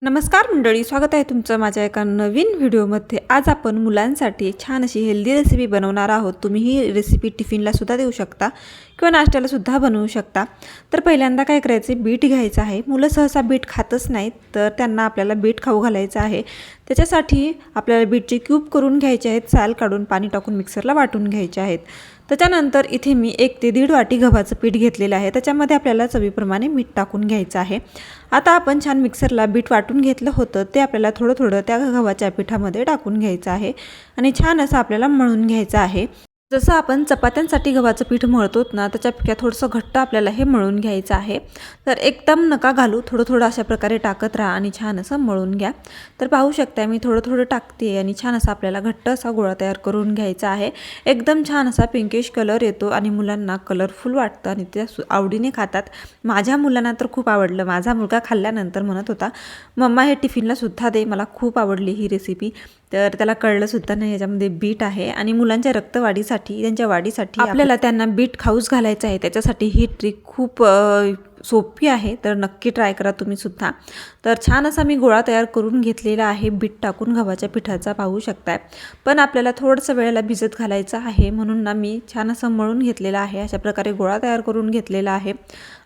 नमस्कार मंडळी, स्वागत आहे तुमचं माझ्या एका नवीन व्हिडिओमध्ये। आज आपण मुलांसाठी छान अशी हेल्दी रेसिपी बनवणार आहोत। तुम्ही ही रेसिपी टिफिनला सुद्धा देऊ शकता किंवा नाश्त्याला सुद्धा बनवू शकता। तर पहिल्यांदा काय करायचे, बीट घ्यायचं आहे। मुलं सहसा बीट खातच नाहीत, तर त्यांना आपल्याला बीट खाऊ घालायचं आहे। त्याच्यासाठी आपल्याला बीटचे क्यूब करून घ्यायचे आहेत, साल काढून पाणी टाकून मिक्सरला वाटून घ्यायचे आहेत। त्याच्यानंतर इथे मी 1 ते 1.5 वाटी गव्हाचं पीठ घेतलेलं आहे। त्याच्यामध्ये आपल्याला चवीप्रमाणे मीठ टाकून घ्यायचं आहे। आता आपण छान मिक्सरला बीट वाटून घेतलं होतं, ते आपल्याला थोडं थोडं त्या गव्हाच्या पिठामध्ये टाकून घ्यायचं आहे आणि छान असं आपल्याला मळून घ्यायचं आहे। जसं आपण चपात्यांसाठी गव्हाचं पीठ मळतो ना, त्याच्यापेक्षा थोडंसं घट्ट आपल्याला हे मळून घ्यायचं आहे। तर एकदम नका घालू, थोडं थोडं अशा प्रकारे टाकत राहा आणि छान असं मळून घ्या। तर पाहू शकता मी थोडं थोडं टाकते आणि छान असा आपल्याला घट्ट असा गोळा तयार करून घ्यायचा आहे। एकदम छान असा पिंकिश कलर येतो आणि मुलांना कलरफुल वाटतं आणि ते आवडीने खातात। माझ्या मुलांना तर खूप आवडलं। माझा मुलगा खाल्ल्यानंतर म्हणत होता, मम्मा हे टिफिनला सुद्धा दे, मला खूप आवडली ही रेसिपी। तर त्याला कळलं सुद्धा नाही याच्यामध्ये बीट आहे आणि मुलांच्या रक्तवाढीसाठी, त्यांच्या वाढीसाठी आपल्याला त्यांना बीट खाऊच घालायचं आहे। त्याच्यासाठी ही ट्रिक खूप सोपी आहे, तर नक्की ट्राय करा तुम्ही सुद्धा। तर छान असा मी गोळा तयार करून घेतलेला आहे बीट टाकून गव्हाच्या पिठाचा, पाहू शकताय। पण आपल्याला थोडंसं वेळेला भिजत घालायचं आहे, म्हणून ना मी छान असं मळून घेतलेला आहे। अशा प्रकारे गोळा तयार करून घेतलेला आहे।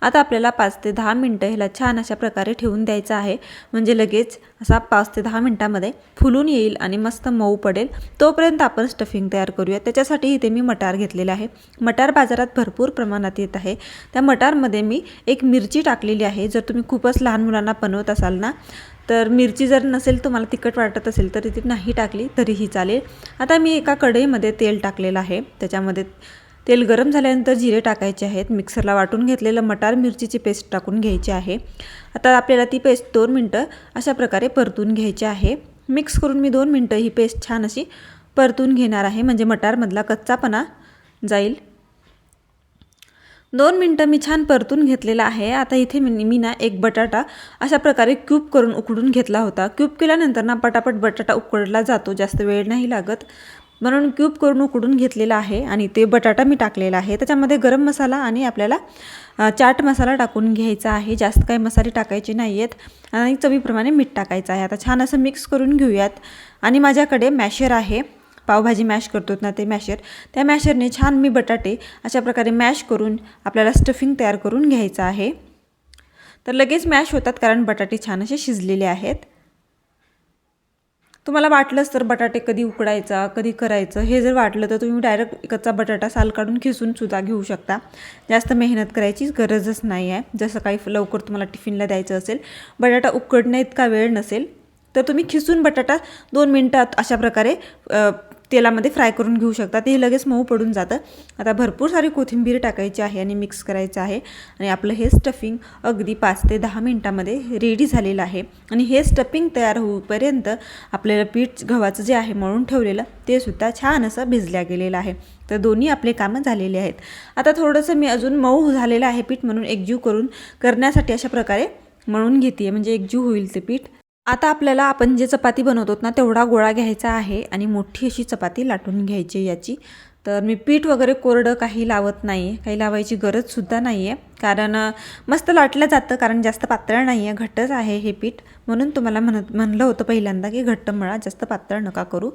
आता आपल्याला 5 ते 10 मिनिटं ह्याला छान अशा प्रकारे ठेवून द्यायचं आहे, म्हणजे लगेच असा 5 ते 10 मिनिटांमध्ये फुलून येईल आणि मस्त मऊ पडेल। तोपर्यंत आपण स्टफिंग तयार करूया। त्याच्यासाठी इथे मी मटार घेतलेला आहे। मटार बाजारात भरपूर प्रमाणात येत आहे। त्या मटारमध्ये मी 1 मिरची टाकलेली आहे। जर तुम्ही खूपच लहान मुलांना बनवत असाल ना, तर मिरची जर नसेल, तुम्हाला तिखट वाटत असेल तर ती नाही टाकली तरीही चालेल। आता मी एका कढईमध्ये तेल टाकलेलं आहे। त्याच्यामध्ये तेल गरम झाल्यानंतर जिरे टाकायचे आहेत। मिक्सरला वाटून घेतलेलं मटार मिरचीची पेस्ट टाकून घ्यायची आहे। आता आपल्याला ती पेस्ट 2 मिनटं अशा प्रकारे परतून घ्यायची आहे। मिक्स करून मी 2 मिनटं ही पेस्ट छान अशी परतून घेणार आहे, म्हणजे मटारमधला कच्चापणा जाईल। 2 मिनटं मी छान परतून घेतलेला आहे। आता इथे मी ना 1 बटाटा अशा प्रकारे क्यूब करून उकडून घेतला होता। क्यूब केल्यानंतर ना पटापट बटाटा उकडला जातो, जास्त वेळ नाही लागत, म्हणून क्यूब करून उकडून घेतलेला आहे आणि ते बटाटा मी टाकलेला आहे। त्याच्यामध्ये गरम मसाला आणि आपल्याला चाट मसाला टाकून घ्यायचा आहे। जास्त काही मसाले टाकायचे नाही आहेत आणि चवीप्रमाणे मीठ टाकायचं आहे। आता छान असं मिक्स करून घेऊयात। आणि माझ्याकडे मॅशर आहे, पावभाजी मॅश करतो ना ते मॅशर, त्या मॅशरने छान मी बटाटे अशा प्रकारे मॅश करून आपल्याला स्टफिंग तयार करून घ्यायचं आहे। तर लगेच मॅश होतात, कारण बटाटे छान असे शिजलेले आहेत। तुम्हाला वाटलंच तर बटाटे कधी उकडायचा, कधी करायचं हे जर वाटलं तर तुम्ही डायरेक्ट कच्चा बटाटा साल काढून खिसून सुद्धा घेऊ शकता। जास्त मेहनत करायची गरजच नाही आहे। जसं काही लवकर तुम्हाला टिफिनला द्यायचं असेल, बटाटा उकडण्या इतका वेळ नसेल, तर तुम्ही खिसून बटाटा 2 मिनटात अशा प्रकारे तेलामध्ये फ्राय करून घेऊ शकता। ते लगेच मऊ पडून जातं। आता भरपूर सारी कोथिंबीर टाकायची आहे आणि मिक्स करायचं आहे आणि आपलं हे स्टफिंग अगदी 5 ते 10 मिनटामध्ये रेडी झालेलं आहे। आणि हे स्टफिंग तयार होईपर्यंत आपल्याला पीठ गव्हाचं जे आहे मळून ठेवलेलं, ते सुद्धा छान असं भिजल्या गेलेलं आहे। तर दोन्ही आपले कामं झालेले आहेत। आता थोडंसं मी अजून मऊ झालेलं आहे पीठ, म्हणून एकजीव करण्यासाठी अशा प्रकारे मळून घेते, म्हणजे एकजीव होईल ते पीठ। आता आपल्याला आपण जे चपाती बनवतो ना, तेवढा गोळा घ्यायचा आहे आणि मोठी अशी चपाती लाटून घ्यायची याची। तर मी पीठ वगैरे कोरडं काही लावत नाही आहे, काही लावायची गरजसुद्धा नाही आहे, कारण मस्त लाटलं जातं, कारण जास्त पातळ नाही आहे, घट्टच आहे हे पीठ। म्हणून तुम्हाला म्हणलं होतं पहिल्यांदा की घट्ट मळा, जास्त पातळ नका करू,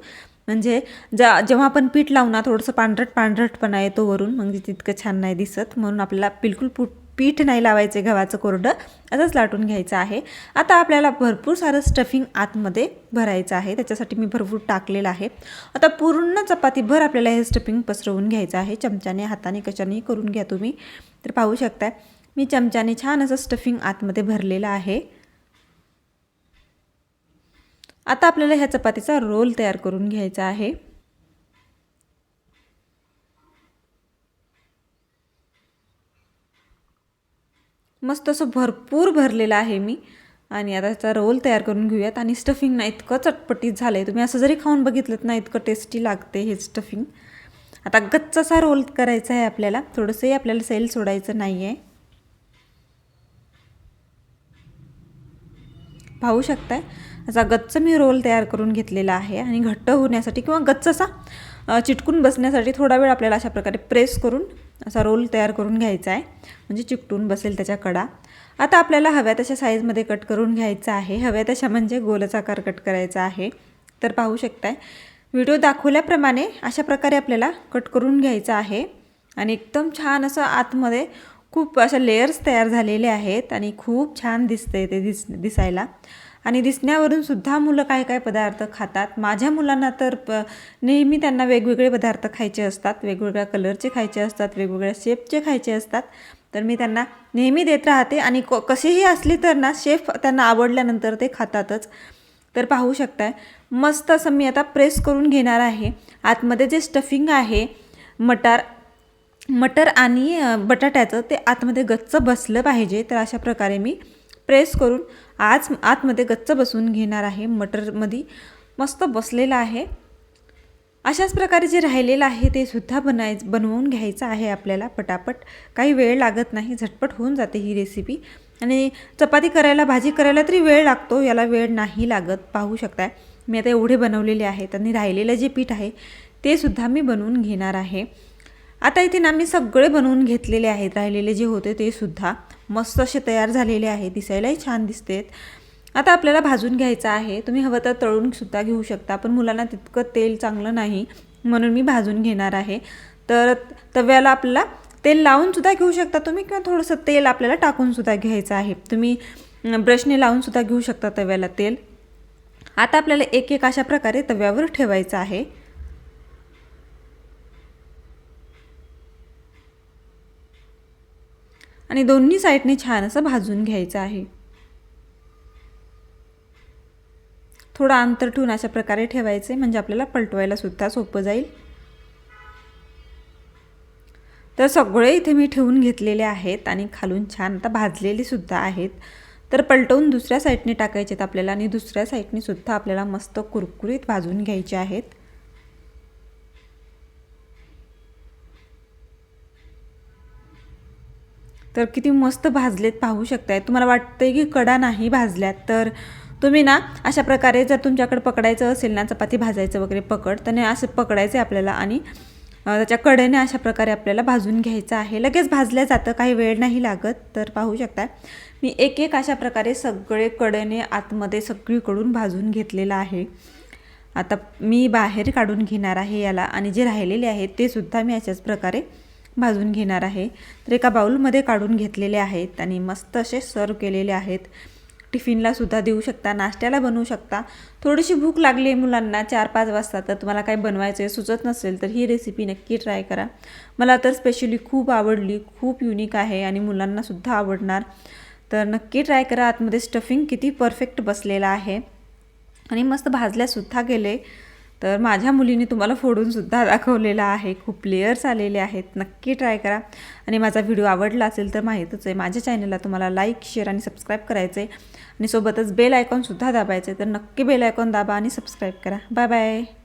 म्हणजे जेव्हा आपण पीठ लावू ना, थोडंसं पांढरटपणा येतो वरून, मग तितकं छान नाही दिसत। म्हणून आपल्याला बिलकुल पीठ नाही लावायचे गव्हाचं कोरडं, असंच लाटून घ्यायचं आहे। आता आपल्याला भरपूर सारं स्टफिंग आतमध्ये भरायचं आहे, त्याच्यासाठी मी भरपूर टाकलेलं आहे। आता पूर्ण चपातीभर आपल्याला हे स्टफिंग पसरवून घ्यायचं आहे। चमच्याने, हाताने, कशानेही करून घ्या तुम्ही। तर पाहू शकता मी चमच्याने छान असं स्टफिंग आतमध्ये भरलेलं आहे। आता आपल्याला ह्या चपातीचा रोल तयार करून घ्यायचा आहे। मस्त असं भरपूर भरलेलं आहे मी, आणि आता त्याचा रोल तयार करून घेऊयात। आणि स्टफिंग ना इतकं चटपटीत झालं आहे, तुम्ही असं जरी खाऊन बघितलं ना, इतकं टेस्टी लागते हे स्टफिंग। आता गच्चसा रोल करायचा आहे आपल्याला, थोडंसंही आपल्याला सेल सोडायचं नाही आहे। पाहू शकताय असा गच्च मी रोल तयार करून घेतलेला आहे। आणि घट्ट होण्यासाठी किंवा गच्चसा चिटकून बसण्यासाठी थोडा वेळ आपल्याला अशा प्रकारे प्रेस करून असा रोल तयार करून घ्यायचा आहे, म्हणजे चिकटून बसेल त्याच्या कडा। आता आपल्याला हव्या तशा साईजमध्ये कट करून घ्यायचं आहे. हव्या तशा म्हणजे गोलच आकार कट करायचा आहे. तर पाहू शकताय व्हिडिओ दाखवल्याप्रमाणे अशा प्रकारे आपल्याला कट करून घ्यायचं आहे. आणि एकदम छान असं आतमध्ये खूप अशा लेयर्स तयार झालेले आहेत आणि खूप छान दिसतंय ते दिसायला. आणि दिसण्यावरून सुद्धा मुलं काय काय पदार्थ खातात. माझ्या मुलांना तर नेहमी त्यांना वेगवेगळे पदार्थ खायचे असतात, वेगवेगळ्या कलरचे खायचे असतात, वेगवेगळ्या शेपचे खायचे असतात. तर मी त्यांना नेहमी देत राहते आणि कसेही असली तर ना शेफ त्यांना आवडल्यानंतर ते खातातच. तर पाहू शकताय मस्त असं मी आता प्रेस करून घेणार आहे. आतमध्ये जे स्टफिंग आहे मटर आणि बटाट्याचं ते आतमध्ये गच्च बसलं पाहिजे. तर अशा प्रकारे मी प्रेस करून आतमध्ये गच्च बसवून घेणार आहे. मटरमध्ये मस्त बसलेलं आहे. अशाच प्रकारे जे राहिलेलं आहे ते सुद्धा बनवून घ्यायचं आहे आपल्याला पटापट. काही वेळ लागत नाही, झटपट होऊन जाते ही रेसिपी. आणि चपाती करायला भाजी करायला तरी वेळ लागतो, याला वेळ नाही लागत. पाहू शकताय मी आता एवढे बनवलेले आहेत आणि राहिलेलं जे पीठ आहे ते सुद्धा मी बनवून घेणार आहे. आता इथे ना मी सगळे बनवून घेतलेले आहेत. राहिलेले जे होते ते सुद्धा मस्त असे तयार झालेले आहेत, दिसायलाही छान दिसतेत. आता आपल्याला भाजून घ्यायचं आहे. तुम्ही हवं तर तळून सुद्धा घेऊ शकता, पण मुलांना तितकं तेल चांगलं नाही म्हणून मी भाजून घेणार आहे. तर तव्याला आपल्याला तेल लावून सुद्धा घेऊ शकता तुम्ही, किंवा थोडंसं तेल आपल्याला टाकून सुद्धा घ्यायचं आहे. तुम्ही ब्रशने लावून सुद्धा घेऊ शकता तव्याला तेल. आता आपल्याला एक एक अशा प्रकारे तव्यावर ठेवायचं आहे. आणि दोन्ही साईडने छान असं भाजून घ्यायचं आहे. थोडं अंतर ठेवून अशा प्रकारे ठेवायचे म्हणजे आपल्याला पलटवायला सुद्धा सोपं जाईल. तर सगळे इथे मी ठेवून घेतलेले आहेत आणि खालून छान आता भाजलेले सुद्धा आहेत. तर पलटवून दुसऱ्या साईडने टाकायचे आहेत आपल्याला आणि दुसऱ्या साईडने सुद्धा आपल्याला मस्त कुरकुरीत भाजून घ्यायचे आहेत. तर किती मस्त भाजलेत पाहू शकताय. तुम्हाला वाटतंय की कडा नाही भाजल्यात, तर तुम्ही ना अशा प्रकारे जर तुमच्याकडे पकडायचं असेल ना, चपाती भाजायचं वगैरे पकड, तर असं पकडायचं आहे आपल्याला आणि त्याच्या कडेने अशा प्रकारे आपल्याला भाजून घ्यायचं आहे. लगेच भाजल्या जातं, काही वेळ नाही लागत. तर पाहू शकता मी एक एक अशा प्रकारे सगळे कडेने आतमध्ये सगळीकडून भाजून घेतलेलं आहे. आता मी बाहेर काढून घेणार आहे याला आणि जे राहिलेले आहेत ते सुद्धा मी अशाच प्रकारे भाजून घेणार आहे. तर एका बाउलमध्ये काढून घेतलेले आहेत आणि मस्त असे सर्व केलेले आहेत. टिफिनला सुद्धा देऊ शकता, नाश्त्याला बनवू शकता. थोडीशी भूक लागली आहे मुलांना 4-5 वाजता, तर तुम्हाला काही बनवायचं आहे सुचत नसेल तर ही रेसिपी नक्की ट्राय करा. मला तर स्पेशली खूप आवडली, खूप युनिक आहे आणि मुलांनासुद्धा आवडणार. तर नक्की ट्राय करा. आतमध्ये स्टफिंग किती परफेक्ट बसलेलं आहे आणि मस्त भाजल्यासुद्धा गेले. तर माझ्या मुलीने तुम्हाला फोडूनसुद्धा दाखवलेला आहे. खूप लेयर्स आलेले आहेत. नक्की ट्राय करा. आणि माझा व्हिडिओ आवडला असेल तर माहीतच आहे, माझ्या चॅनलला तुम्हाला लाईक, शेअर आणि सबस्क्राईब करायचं आहे आणि सोबतच बेल आयकॉनसुद्धा दाबायचं आहे. तर नक्की बेल आयकॉन दाबा आणि सबस्क्राईब करा. Bye bye.